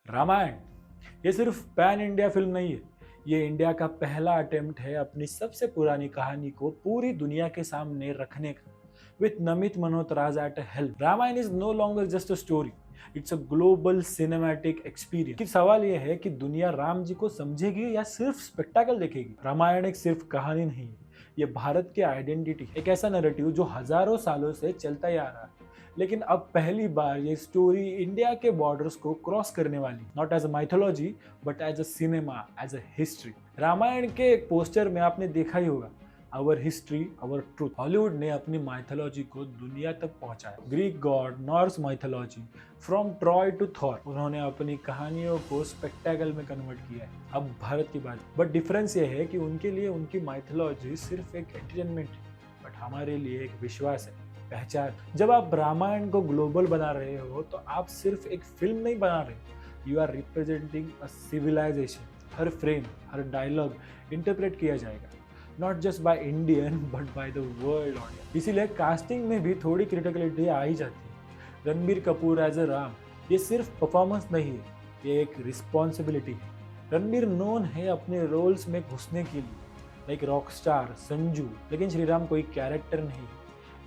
रामायण ये सिर्फ pan India film नहीं है। ये इंडिया का पहला अटेम्प्ट है अपनी सबसे पुरानी कहानी को पूरी दुनिया के सामने रखने का। With Namit Malhotra at help, Ramayana is no longer just a story, it's a global cinematic experience. कि सवाल यह है कि दुनिया राम जी को समझेगी या सिर्फ स्पेक्टाकल देखेगी। रामायण एक सिर्फ कहानी नहीं है, ये भारत की आइडेंटिटी, एक ऐसा नैरेटिव जो हजारों सालों से चलता ही आ रहा है। लेकिन अब पहली बार ये स्टोरी इंडिया के बॉर्डर्स को क्रॉस करने वाली, not as a mythology but as a cinema, as a history. Ramayana के एक पोस्टर में आपने देखा ही होगा, our history our truth. Hollywood ने अपनी माइथोलॉजी को दुनिया तक पहुंचाया। Greek god, Norse mythology, from Troy to Thor, उन्होंने अपनी कहानियों को स्पेक्टेकल में कन्वर्ट किया है। अब भारत की बात, बट डिफरेंस ये है कि उनके लिए उनकी माइथोलॉजी सिर्फ एक एंटरटेनमेंट है, बट हमारे लिए एक विश्वास है, पहचान। जब आप रामायण को ग्लोबल बना रहे हो तो आप सिर्फ एक फिल्म नहीं बना रहे, you are representing a civilisation. हर फ्रेम, हर डायलॉग इंटरप्रेट किया जाएगा, not just by Indian but by the world audience. इसीलिए कास्टिंग में भी थोड़ी क्रिटिकलिटी आ ही जाती है। रणबीर कपूर एज अ राम, ये सिर्फ परफॉर्मेंस नहीं है, ये एक रिस्पॉन्सिबिलिटी है। रणबीर नोन है अपने रोल्स में घुसने के लिए, लाइक रॉक स्टार संजू, लेकिन श्रीराम कोई कैरेक्टर नहीं,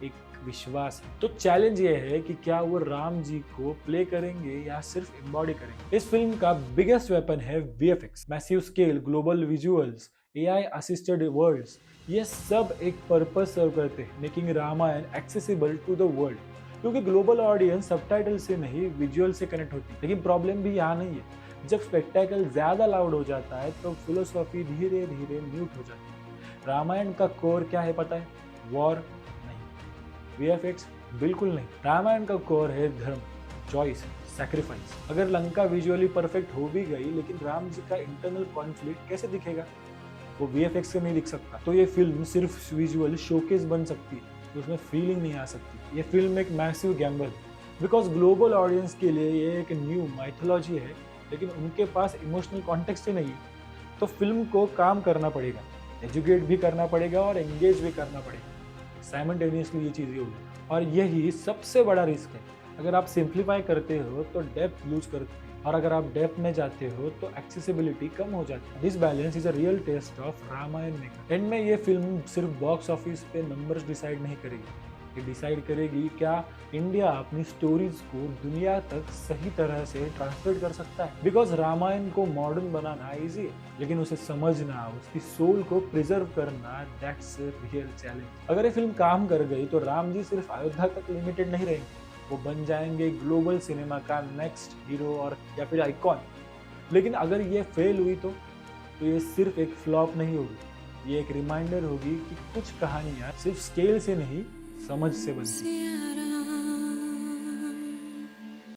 एक विश्वास है। तो चैलेंज ये है कि क्या वो राम जी को प्ले करेंगे या सिर्फ एम्बॉडी करेंगे। इस फिल्म का बिगेस्ट वेपन है VFX, massive scale, global visuals, AI assisted worlds. ये सब एक पर्पस सर्व करते हैं, making Ramayana accessible to the world. क्योंकि ग्लोबल ऑडियंस सबटाइटल से नहीं, विजुअल से कनेक्ट होती है। लेकिन प्रॉब्लम भी यहाँ नहीं है, जब स्पेक्टेकल ज्यादा लाउड हो जाता है तो फिलोसॉफी धीरे धीरे म्यूट हो जाती है। रामायण का कोर क्या है पता है? वॉर, वीएफएक्स बिल्कुल नहीं। रामायण का कोर है धर्म, चॉइस, सैक्रिफाइस। अगर लंका विजुअली परफेक्ट हो भी गई, लेकिन राम जी का इंटरनल कॉन्फ्लिक्ट कैसे दिखेगा? वो वीएफएक्स से नहीं दिख सकता। तो ये फिल्म सिर्फ विजुअल शोकेस बन सकती है, उसमें फीलिंग नहीं आ सकती। ये फिल्म एक मैसिव गैम्बल है, बिकॉज ग्लोबल ऑडियंस के लिए ये एक न्यू माइथोलॉजी है, लेकिन उनके पास इमोशनल कॉन्टेक्स्ट ही नहीं है। तो फिल्म को काम करना पड़ेगा, एजुकेट भी करना पड़ेगा और एंगेज भी करना पड़ेगा। साइमल्टेनियसली ये चीज़ें होगी, और यही सबसे बड़ा रिस्क है। अगर आप सिंप्लीफाई करते हो तो डेप्थ लूज करते हो, और अगर आप डेप्थ में जाते हो तो एक्सेसिबिलिटी कम हो जाती है। This balance is a real test of Ramayana maker. End में ये फिल्म सिर्फ बॉक्स ऑफिस पे नंबर्स डिसाइड नहीं करेगी, ये डिसाइड करेगी क्या इंडिया अपनी स्टोरीज को दुनिया तक सही तरह से ट्रांसलेट कर सकता है। बिकॉज रामायण को मॉडर्न बनाना इजी है, लेकिन उसे समझना, उसकी सोल को प्रिजर्व करना, दैट्स रियल चैलेंज। अगर ये फिल्म काम कर गई तो राम जी सिर्फ अयोध्या तक लिमिटेड नहीं रहेंगे, वो बन जाएंगे ग्लोबल सिनेमा का नेक्स्ट हीरो और या फिर आइकॉन। लेकिन अगर ये फेल हुई तो ये सिर्फ एक फ्लॉप नहीं होगी, ये एक रिमाइंडर होगी कि कुछ कहानियां सिर्फ स्केल से नहीं, समझ से बनती है।